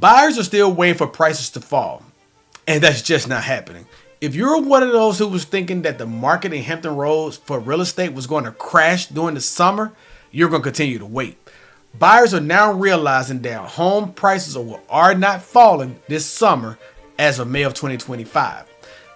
Buyers are still waiting for prices to fall, and that's just not happening. If you're one of those who was thinking that the market in Hampton Roads for real estate was going to crash during the summer, you're going to continue to wait. Buyers are now realizing that home prices are not falling this summer as of May of 2025.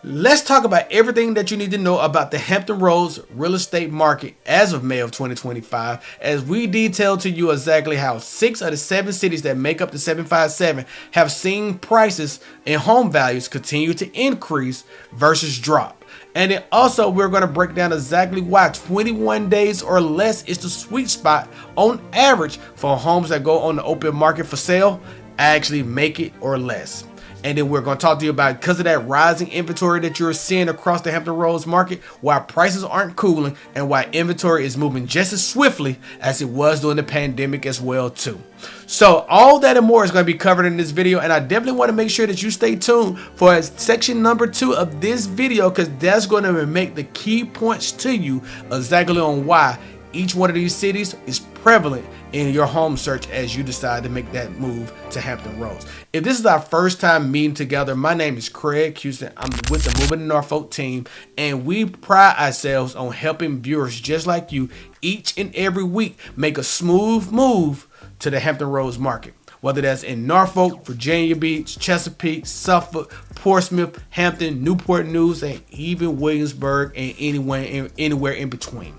Let's talk about everything that you need to know about the Hampton Roads real estate market as of May of 2025, as we detail to you exactly how 6 of the 7 cities that make up the 757 have seen prices and home values continue to increase versus drop. And then also we're going to break down exactly why 21 days or less is the sweet spot on average for homes that go on the open market for sale actually make it or less. And then we're going to talk to you about, because of that rising inventory that you're seeing across the Hampton Roads market, why prices aren't cooling and why inventory is moving just as swiftly as it was during the pandemic as well too. So all that and more is going to be covered in this video, and I definitely want to make sure that you stay tuned for section number 2 of this video, because that's going to make the key points to you exactly on why each one of these cities is prevalent in your home search as you decide to make that move to Hampton Roads. If this is our first time meeting together, my name is Craig Houston. I'm with the Moving to Norfolk team, and we pride ourselves on helping viewers just like you each and every week make a smooth move to the Hampton Roads market. Whether that's in Norfolk, Virginia Beach, Chesapeake, Suffolk, Portsmouth, Hampton, Newport News, and even Williamsburg, and anywhere in between.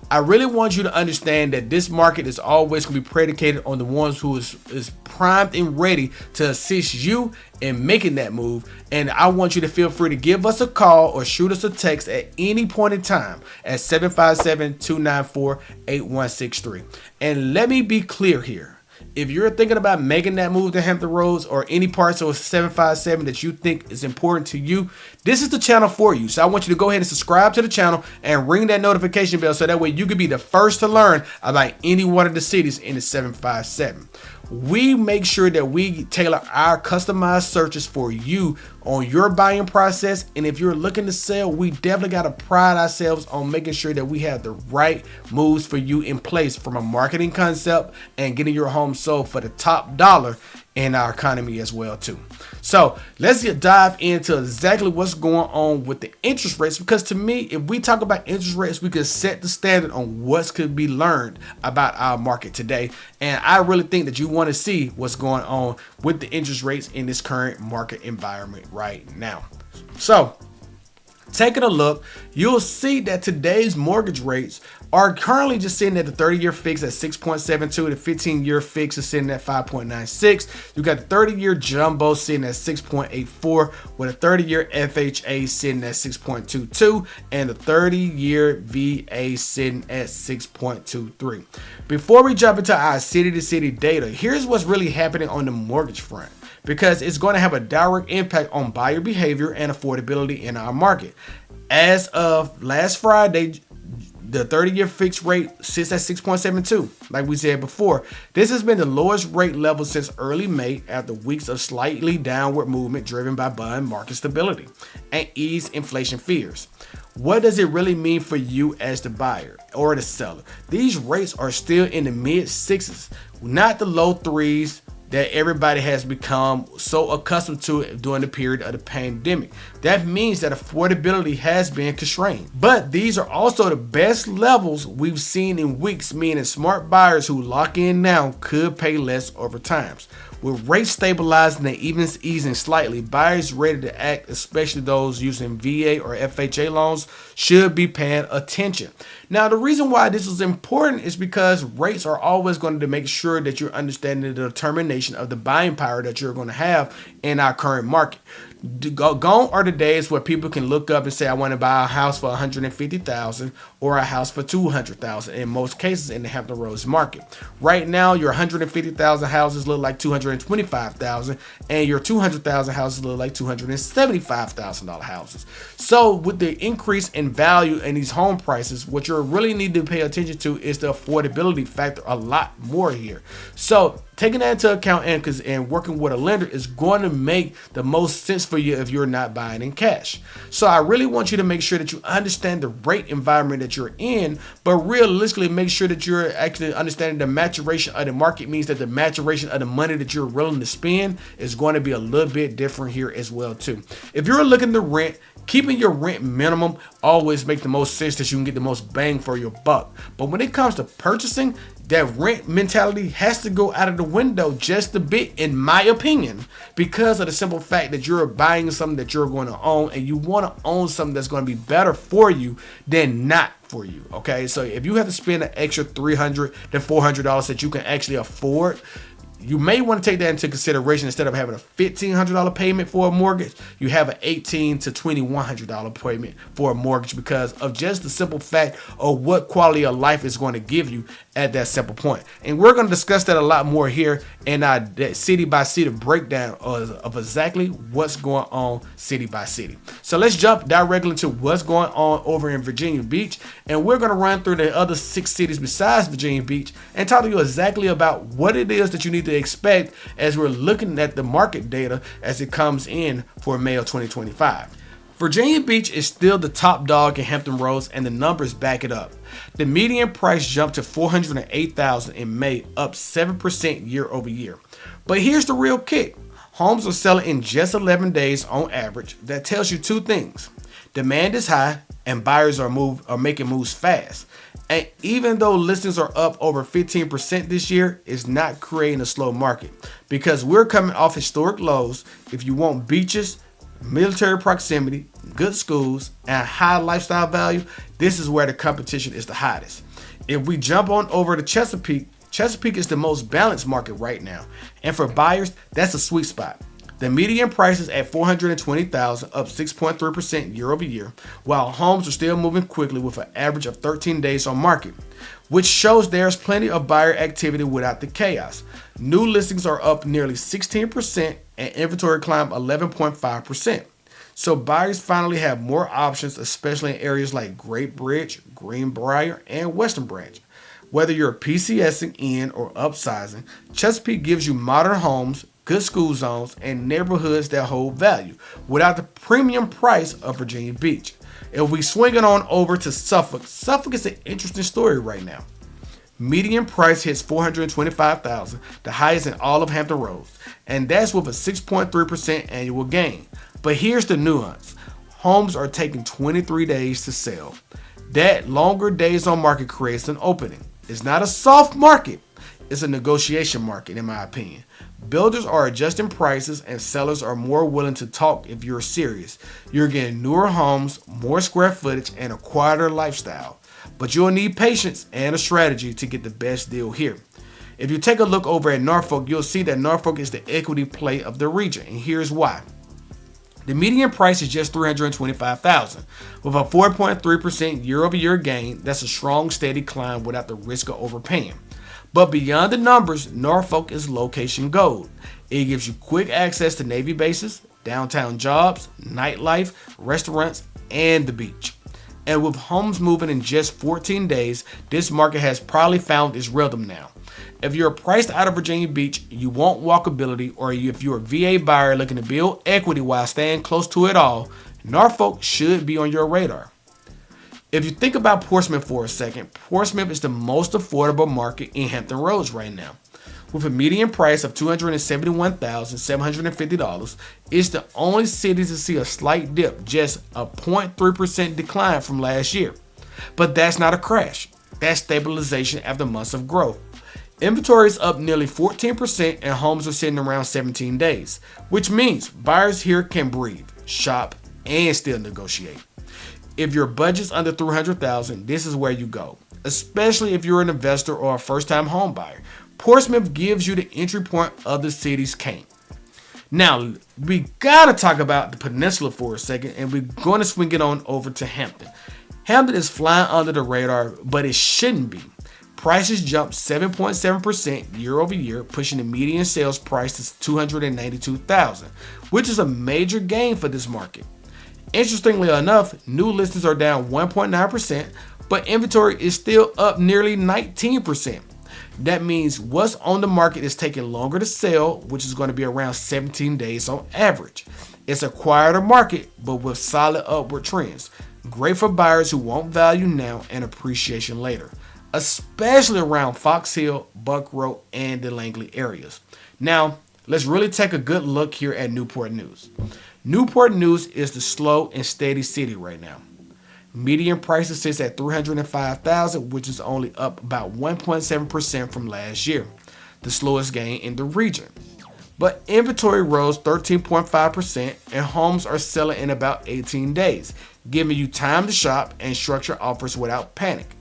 I really want you to understand that this market is always going to be predicated on the ones who is primed and ready to assist you in making that move. And I want you to feel free to give us a call or shoot us a text at any point in time at 757-294-8163. And let me be clear here. If you're thinking about making that move to Hampton Roads or any parts of 757 that you think is important to you, this is the channel for you. So I want you to go ahead and subscribe to the channel and ring that notification bell so that way you can be the first to learn about any one of the cities in the 757. We make sure that we tailor our customized searches for you on your buying process. And if you're looking to sell, we definitely got to pride ourselves on making sure that we have the right moves for you in place, from a marketing concept and getting your home sold for the top dollar in our economy as well too. So let's dive into exactly what's going on with the interest rates, because to me, if we talk about interest rates, we can set the standard on what could be learned about our market today. And I really think that you want to see what's going on with the interest rates in this current market environment right now. So taking a look, you'll see that today's mortgage rates are currently just sitting at the 30-year fix at 6.72. The 15-year fix is sitting at 5.96. You got the 30-year jumbo sitting at 6.84, with a 30-year FHA sitting at 6.22, and the 30-year VA sitting at 6.23. Before we jump into our city-to-city data, here's what's really happening on the mortgage front, because it's going to have a direct impact on buyer behavior and affordability in our market. As of last Friday, the 30-year fixed rate sits at 6.72. Like we said before, this has been the lowest rate level since early May, after weeks of slightly downward movement driven by bond market stability and eased inflation fears. What does it really mean for you as the buyer or the seller? These rates are still in the mid 6s, not the low 3s that everybody has become so accustomed to during the period of the pandemic. That means that affordability has been constrained. But these are also the best levels we've seen in weeks, meaning smart buyers who lock in now could pay less over time. With rates stabilizing and even easing slightly, buyers ready to act, especially those using VA or FHA loans, should be paying attention. Now, the reason why this is important is because rates are always going to make sure that you're understanding the determination of the buying power that you're going to have in our current market. Gone are the days where people can look up and say, I want to buy a house for $150,000 or a house for $200,000 in most cases in the Hampton Roads market. Right now, your $150,000 houses look like $225,000, and your $200,000 houses look like $275,000 houses. So with the increase in value in these home prices, what you really need to pay attention to is the affordability factor a lot more here. So Taking that into account and working with a lender is going to make the most sense for you if you're not buying in cash. So I really want you to make sure that you understand the rate environment that you're in, but realistically make sure that you're actually understanding the maturation of the market. Means that the maturation of the money that you're willing to spend is going to be a little bit different here as well too. If you're looking to rent, keeping your rent minimum always makes the most sense that you can get the most bang for your buck. But when it comes to purchasing, that rent mentality has to go out of the window just a bit, in my opinion, because of the simple fact that you're buying something that you're going to own, and you want to own something that's going to be better for you than not for you. Okay, so if you have to spend an extra $300 to $400 that you can actually afford, you may want to take that into consideration. Instead of having a $1,500 payment for a mortgage, you have an $1,800 to $2,100 payment for a mortgage, because of just the simple fact of what quality of life is going to give you at that simple point. And we're going to discuss that a lot more here in our city by city breakdown of exactly what's going on city by city. So let's jump directly into what's going on over in Virginia Beach, and we're going to run through the other 6 cities besides Virginia Beach and talk to you exactly about what it is that you need to expect as we're looking at the market data as it comes in for May of 2025. Virginia Beach is still the top dog in Hampton Roads, and the numbers back it up. The median price jumped to $408,000 in May, up 7% year over year. But here's the real kick. Homes are selling in just 11 days on average. That tells you 2 things. Demand is high and buyers are making moves fast. And even though listings are up over 15% this year, it's not creating a slow market, because we're coming off historic lows. If you want beaches, military proximity, good schools, and high lifestyle value, this is where the competition is the hottest. If we jump on over to Chesapeake, Chesapeake is the most balanced market right now. And for buyers, that's a sweet spot. The median price is at $420,000, up 6.3% year over year, while homes are still moving quickly with an average of 13 days on market, which shows there's plenty of buyer activity without the chaos. New listings are up nearly 16% and inventory climbed 11.5%. So buyers finally have more options, especially in areas like Great Bridge, Greenbrier, and Western Branch. Whether you're PCSing in or upsizing, Chesapeake gives you modern homes, good school zones, and neighborhoods that hold value without the premium price of Virginia Beach. If we swing it on over to Suffolk, Suffolk is an interesting story right now. Median price hits $425,000, the highest in all of Hampton Roads, and that's with a 6.3% annual gain. But here's the nuance. Homes are taking 23 days to sell. That longer days on market creates an opening. It's not a soft market, it's a negotiation market in my opinion. Builders are adjusting prices and sellers are more willing to talk if you're serious. You're getting newer homes, more square footage, and a quieter lifestyle. But you'll need patience and a strategy to get the best deal here. If you take a look over at Norfolk, you'll see that Norfolk is the equity play of the region, and here's why. The median price is just $325,000. With a 4.3% year-over-year gain, that's a strong, steady climb without the risk of overpaying. But beyond the numbers, Norfolk is location gold. It gives you quick access to Navy bases, downtown jobs, nightlife, restaurants, and the beach. And with homes moving in just 14 days, this market has probably found its rhythm now. If you're priced out of Virginia Beach, you want walkability, or if you're a VA buyer looking to build equity while staying close to it all, Norfolk should be on your radar. If you think about Portsmouth for a second, Portsmouth is the most affordable market in Hampton Roads right now. With a median price of $271,750, it's the only city to see a slight dip, just a 0.3% decline from last year. But that's not a crash. That's stabilization after months of growth. Inventory is up nearly 14% and homes are sitting around 17 days, which means buyers here can breathe, shop, and still negotiate. If your budget's under $300,000, this is where you go, especially if you're an investor or a first-time home buyer. Portsmouth gives you the entry point other cities can't. Now, we gotta talk about the peninsula for a second, and we're going to swing it on over to Hampton. Hampton is flying under the radar, but it shouldn't be. Prices jumped 7.7% year over year, pushing the median sales price to $292,000, which is a major gain for this market. Interestingly enough, new listings are down 1.9%, but inventory is still up nearly 19%. That means what's on the market is taking longer to sell, which is going to be around 17 days on average. It's a quieter market, but with solid upward trends. Great for buyers who want value now and appreciation later, especially around Fox Hill, Buck Road, and the Langley areas. Now, let's really take a good look here at Newport News. Newport News is the slow and steady city right now. Median prices sits at $305,000, which is only up about 1.7% from last year, the slowest gain in the region. But inventory rose 13.5% and homes are selling in about 18 days, giving you time to shop and structure offers without panic.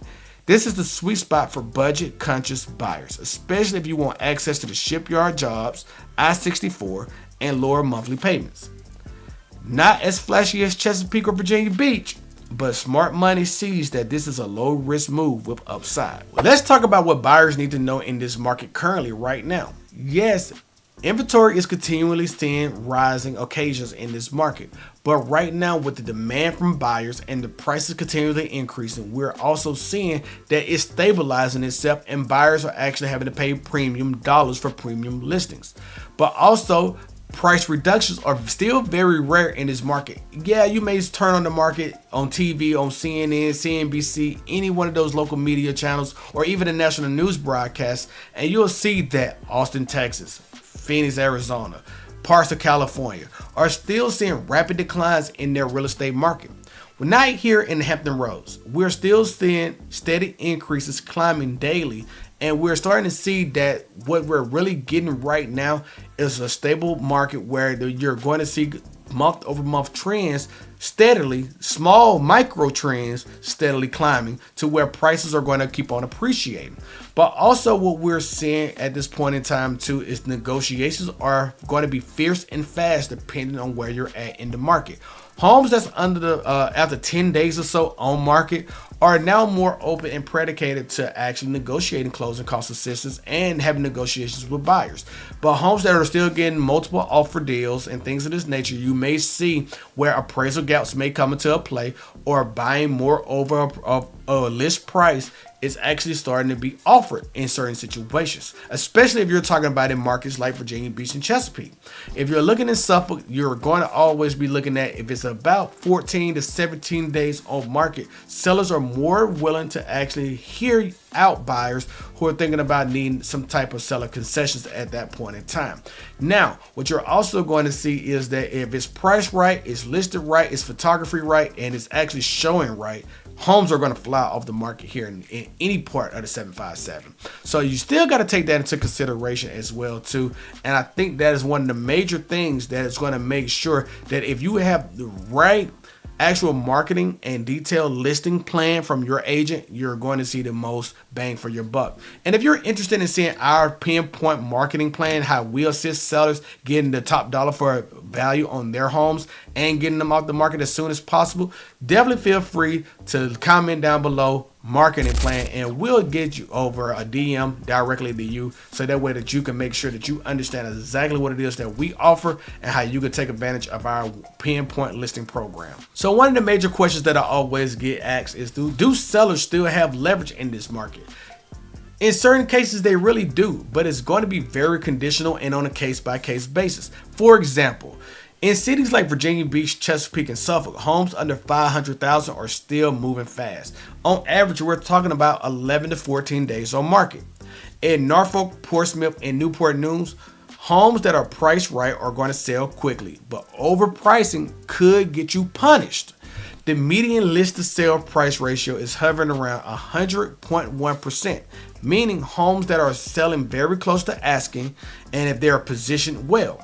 This is the sweet spot for budget-conscious buyers, especially if you want access to the shipyard jobs, I-64, and lower monthly payments. Not as flashy as Chesapeake or Virginia Beach, but smart money sees that this is a low-risk move with upside. Let's talk about what buyers need to know in this market currently right now. Yes, inventory is continually seeing rising occasions in this market, but right now with the demand from buyers and the prices continually increasing, we're also seeing that it's stabilizing itself and buyers are actually having to pay premium dollars for premium listings. But also, price reductions are still very rare in this market. Yeah, you may turn on the market on TV, on CNN, CNBC, any one of those local media channels, or even the national news broadcasts, and you'll see that Austin, Texas, Phoenix, Arizona, parts of California are still seeing rapid declines in their real estate market. We're not here in Hampton Roads. We're still seeing steady increases climbing daily, and we're starting to see that what we're really getting right now is a stable market where you're going to see month over month trends steadily, small micro trends steadily climbing to where prices are going to keep on appreciating. But also what we're seeing at this point in time too is negotiations are going to be fierce and fast depending on where you're at in the market. Homes that's under the after 10 days or so on market are now more open and predicated to actually negotiating closing cost assistance and having negotiations with buyers. But homes that are still getting multiple offer deals and things of this nature, you may see where appraisal gaps may come into a play, or buying more over a list price is actually starting to be offered in certain situations, especially if you're talking about in markets like Virginia Beach and Chesapeake. If you're looking in Suffolk, you're going to always be looking at, if it's about 14 to 17 days on market, sellers are more willing to actually hear out buyers who are thinking about needing some type of seller concessions at that point in time. Now, what you're also going to see is that if it's priced right, it's listed right, it's photography right, and it's actually showing right, homes are going to fly off the market here in any part of the 757. So you still got to take that into consideration as well too. And I think that is one of the major things that is going to make sure that if you have the right actual marketing and detailed listing plan from your agent, you're going to see the most bang for your buck. And if you're interested in seeing our pinpoint marketing plan, how we assist sellers getting the top dollar for value on their homes and getting them off the market as soon as possible, definitely feel free to comment down below marketing plan and we'll get you over a DM directly to you, so that way that you can make sure that you understand exactly what it is that we offer and how you can take advantage of our pinpoint listing program. So one of the major questions that I always get asked is, do sellers still have leverage in this market? In certain cases, they really do, but it's going to be very conditional and on a case-by-case basis. For example, in cities like Virginia Beach, Chesapeake, and Suffolk, homes under $500,000 are still moving fast. On average, we're talking about 11 to 14 days on market. In Norfolk, Portsmouth, and Newport News, homes that are priced right are going to sell quickly, but overpricing could get you punished. The median list to sale price ratio is hovering around 100.1%, meaning homes that are selling very close to asking, and if they're positioned well.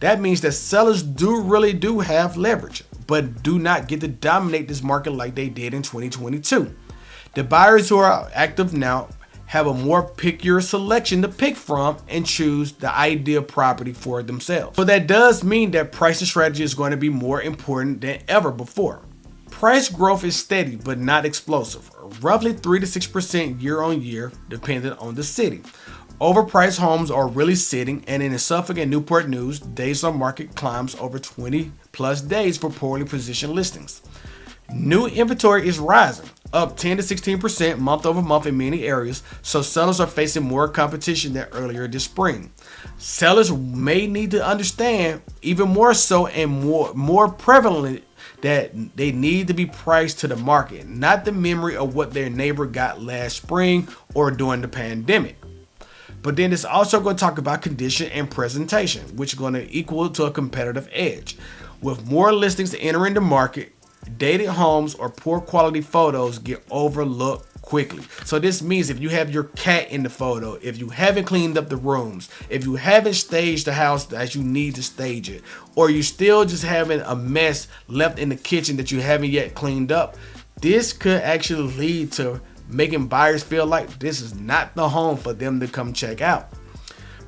That means that sellers really do have leverage, but do not get to dominate this market like they did in 2022. The buyers who are active now have a more pickier selection to pick from and choose the ideal property for themselves. So that does mean that pricing strategy is going to be more important than ever before. Price growth is steady but not explosive, roughly 3 to 6% year on year, depending on the city. Overpriced homes are really sitting, and in the Suffolk and Newport News, days on market climbs over 20 plus days for poorly positioned listings. New inventory is rising, up 10 to 16% month over month in many areas, so sellers are facing more competition than earlier this spring. Sellers may need to understand even more so and more prevalent that they need to be priced to the market, not the memory of what their neighbor got last spring or during the pandemic. But then it's also going to talk about condition and presentation, which is going to equal to a competitive edge. With more listings entering the market, dated homes or poor quality photos get overlooked quickly. So this means if you have your cat in the photo, if you haven't cleaned up the rooms, if you haven't staged the house as you need to stage it, or you still just having a mess left in the kitchen that you haven't yet cleaned up, this could actually lead to making buyers feel like this is not the home for them to come check out.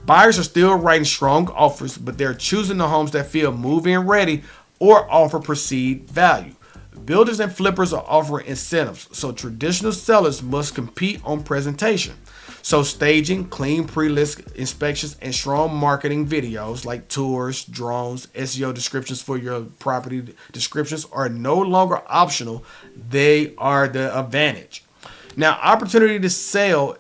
Buyers are still writing strong offers, but they're choosing the homes that feel move-in ready or offer perceived value. Builders and flippers are offering incentives, so traditional sellers must compete on presentation. So staging, clean pre-list inspections, and strong marketing videos like tours, drones, SEO descriptions for your property descriptions are no longer optional. They are the advantage. Now, opportunity to sell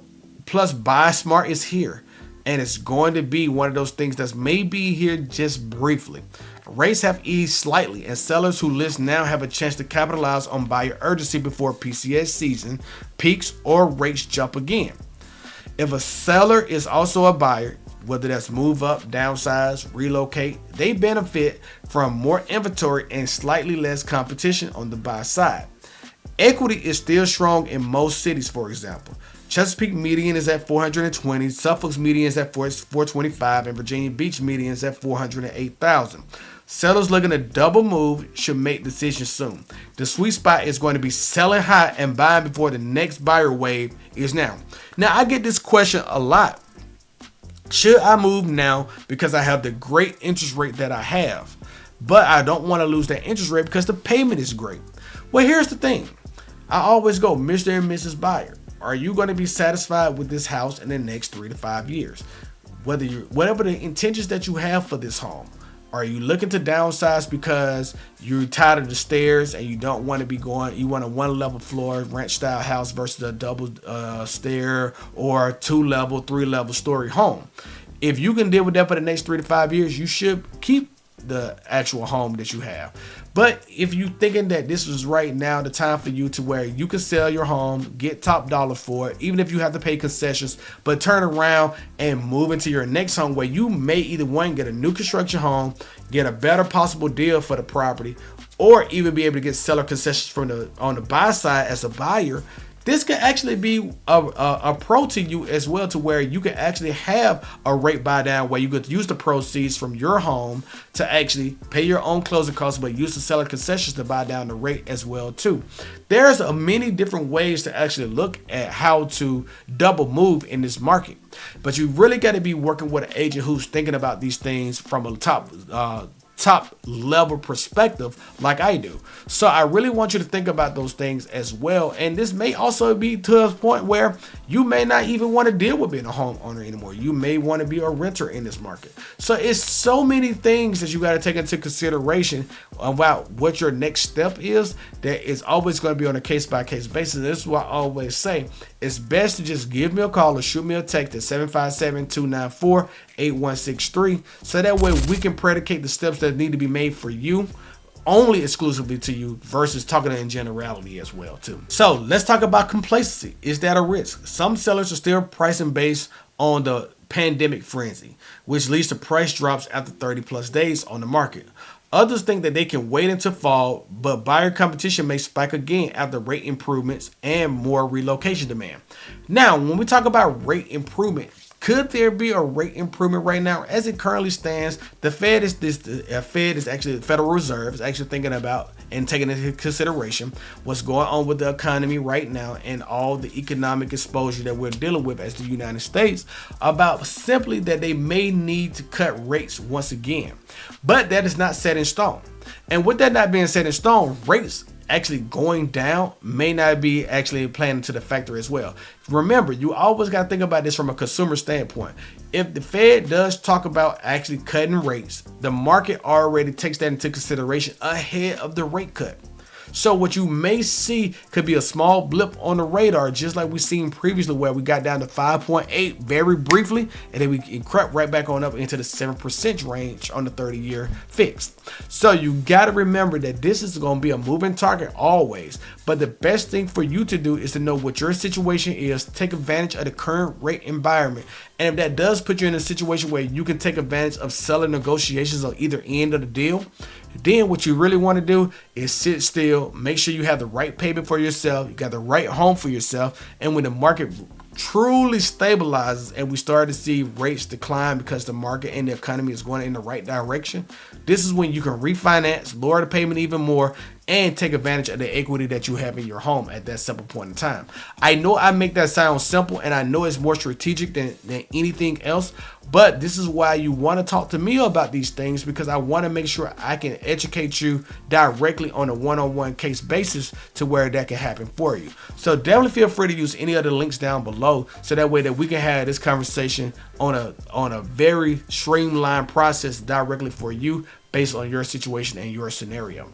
plus buy smart is here, and it's going to be one of those things that may be here just briefly. Rates have eased slightly, and sellers who list now have a chance to capitalize on buyer urgency before PCS season peaks or rates jump again. If a seller is also a buyer, whether that's move up, downsize, relocate, they benefit from more inventory and slightly less competition on the buy side. Equity is still strong in most cities, for example. Chesapeake median is at 420, Suffolk's median is at 425, and Virginia Beach median is at 408,000. Sellers looking to double move should make decisions soon. The sweet spot is going to be selling high and buying before the next buyer wave is now. Now, I get this question a lot. Should I move now because I have the great interest rate that I have, but I don't want to lose that interest rate because the payment is great? Well, here's the thing. I always go, Mr. and Mrs. Buyer, are you going to be satisfied with this house in the next 3 to 5 years? Whatever the intentions that you have for this home. Are you looking to downsize because you're tired of the stairs and you don't want to be going, you want a 1-level floor ranch style house versus a double stair or 2-level, 3-level story home? If you can deal with that for the next 3 to 5 years, you should keep the actual home that you have. But if you're thinking that this is right now the time for you to where you can sell your home, get top dollar for it, even if you have to pay concessions, but turn around and move into your next home where you may either one, get a new construction home, get a better possible deal for the property, or even be able to get seller concessions from on the buy side as a buyer, this can actually be a pro to you as well, to where you can actually have a rate buy down where you could use the proceeds from your home to actually pay your own closing costs, but use the seller concessions to buy down the rate as well too. There's many different ways to actually look at how to double move in this market, but you really got to be working with an agent who's thinking about these things from a top level perspective like I do. So I really want you to think about those things as well. And this may also be to a point where you may not even want to deal with being a homeowner anymore. You may want to be a renter in this market. So it's so many things that you got to take into consideration about what your next step is, that is always going to be on a case-by-case basis. This is what I always say. It's best to just give me a call or shoot me a text at 757-294-8163, so that way we can predicate the steps that need to be made for you, only exclusively to you, versus talking in generality as well too. So let's talk about complacency. Is that a risk? Some sellers are still pricing based on the pandemic frenzy, which leads to price drops after 30 plus days on the market. Others think that they can wait until fall, but buyer competition may spike again after rate improvements and more relocation demand. Now, when we talk about rate improvement, could there be a rate improvement right now? As it currently stands, the Fed is actually the Federal Reserve is actually thinking about and taking into consideration what's going on with the economy right now and all the economic exposure that we're dealing with as the United States, about simply that they may need to cut rates once again. But that is not set in stone. And with that not being set in stone, rates actually going down may not be actually playing into the factor as well. Remember, you always got to think about this from a consumer standpoint. If the Fed does talk about actually cutting rates, the market already takes that into consideration ahead of the rate cut. So what you may see could be a small blip on the radar, just like we seen previously where we got down to 5.8 very briefly, and then we crept right back on up into the 7% range on the 30-year fixed. So you got to remember that this is going to be a moving target always, but the best thing for you to do is to know what your situation is, take advantage of the current rate environment, and if that does put you in a situation where you can take advantage of seller negotiations on either end of the deal, then what you really want to do is sit still, make sure you have the right payment for yourself, you got the right home for yourself, and when the market truly stabilizes and we start to see rates decline because the market and the economy is going in the right direction, this is when you can refinance, lower the payment even more, and take advantage of the equity that you have in your home at that simple point in time. I know I make that sound simple, and I know it's more strategic than anything else, but this is why you want to talk to me about these things, because I want to make sure I can educate you directly on a one-on-one case basis to where that can happen for you. So definitely feel free to use any of the links down below, so that way that we can have this conversation on a very streamlined process directly for you based on your situation and your scenario.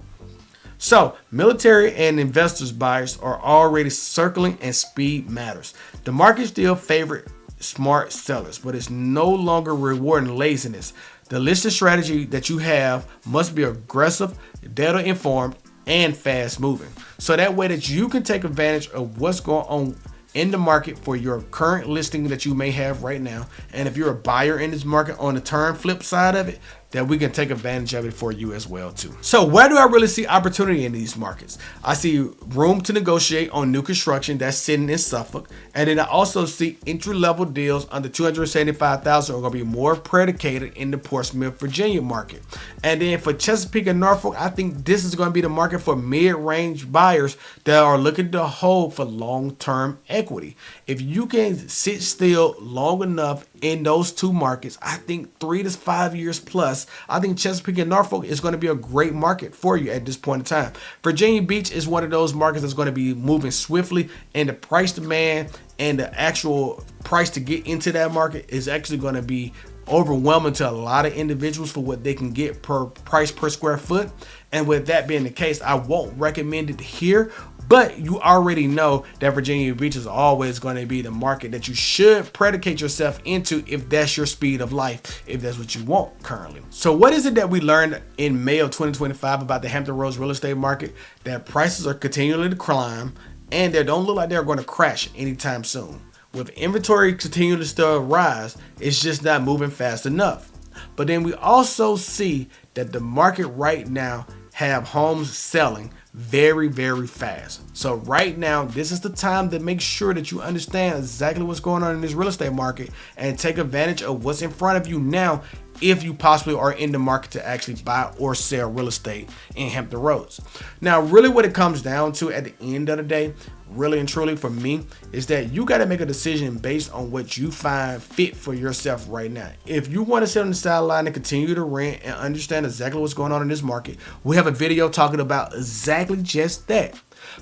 So military and investors buyers are already circling, and speed matters. The market still favors smart sellers, but it's no longer rewarding laziness. The listing strategy that you have must be aggressive, data informed, and fast moving, so that way that you can take advantage of what's going on in the market for your current listing that you may have right now. And if you're a buyer in this market on the turn flip side of it, that we can take advantage of it for you as well too. So where do I really see opportunity in these markets? I see room to negotiate on new construction that's sitting in Suffolk, and then I also see entry-level deals under $275,000 are going to be more predicated in the Portsmouth, Virginia market. And then for Chesapeake and Norfolk, I think this is going to be the market for mid-range buyers that are looking to hold for long-term equity. If you can sit still long enough in those two markets, I think 3 to 5 years plus, I think Chesapeake and Norfolk is going to be a great market for you at this point in time. Virginia Beach is one of those markets that's going to be moving swiftly, and the price demand and the actual price to get into that market is actually going to be overwhelming to a lot of individuals for what they can get per price per square foot. And with that being the case, I won't recommend it here, but you already know that Virginia Beach is always going to be the market that you should predicate yourself into if that's your speed of life, if that's what you want currently. So what is it that we learned in May of 2025 about the Hampton Roads real estate market? That prices are continually to climb, and they don't look like they're going to crash anytime soon. With inventory continuing to still rise, it's just not moving fast enough. But then we also see that the market right now have homes selling very, very fast. So right now, this is the time to make sure that you understand exactly what's going on in this real estate market and take advantage of what's in front of you now, if you possibly are in the market to actually buy or sell real estate in Hampton Roads. Now, really what it comes down to at the end of the day, really and truly for me, is that you got to make a decision based on what you find fit for yourself right now. If you want to sit on the sideline and continue to rent and understand exactly what's going on in this market, we have a video talking about exactly just that.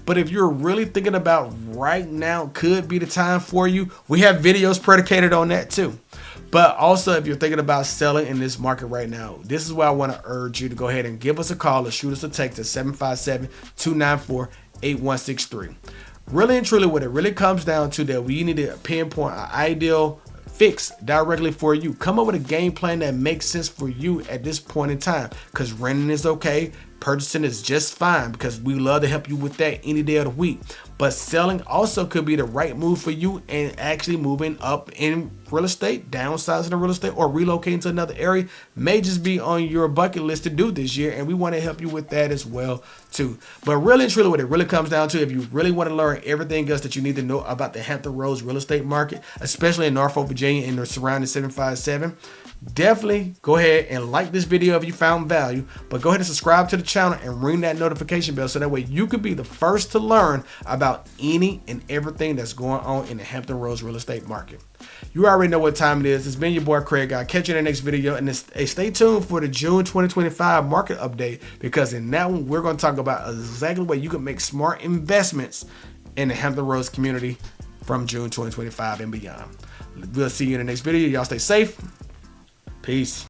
But if you're really thinking about right now could be the time for you, we have videos predicated on that too. But also, if you're thinking about selling in this market right now, this is why I want to urge you to go ahead and give us a call or shoot us a text at 757-294-8163. Really and truly, what it really comes down to, that we need to pinpoint an ideal fix directly for you. Come up with a game plan that makes sense for you at this point in time, because renting is okay, purchasing is just fine, because we love to help you with that any day of the week. But selling also could be the right move for you, and actually moving up in real estate, downsizing the real estate, or relocating to another area may just be on your bucket list to do this year, and we want to help you with that as well too. But really and truly, what it really comes down to, if you really want to learn everything else that you need to know about the Hampton Roads real estate market, especially in Norfolk, Virginia and the surrounding 757, definitely go ahead and like this video if you found value, but go ahead and subscribe to the channel and ring that notification bell, so that way you could be the first to learn about any and everything that's going on in the Hampton Roads real estate market. You already know what time it is. It's been your boy Craig. I'll catch you in the next video, and stay tuned for the June 2025 market update, because in that one we're going to talk about exactly what you can make smart investments in the Hampton Roads community from June 2025 and beyond. We'll see you in the next video. Y'all stay safe. Peace.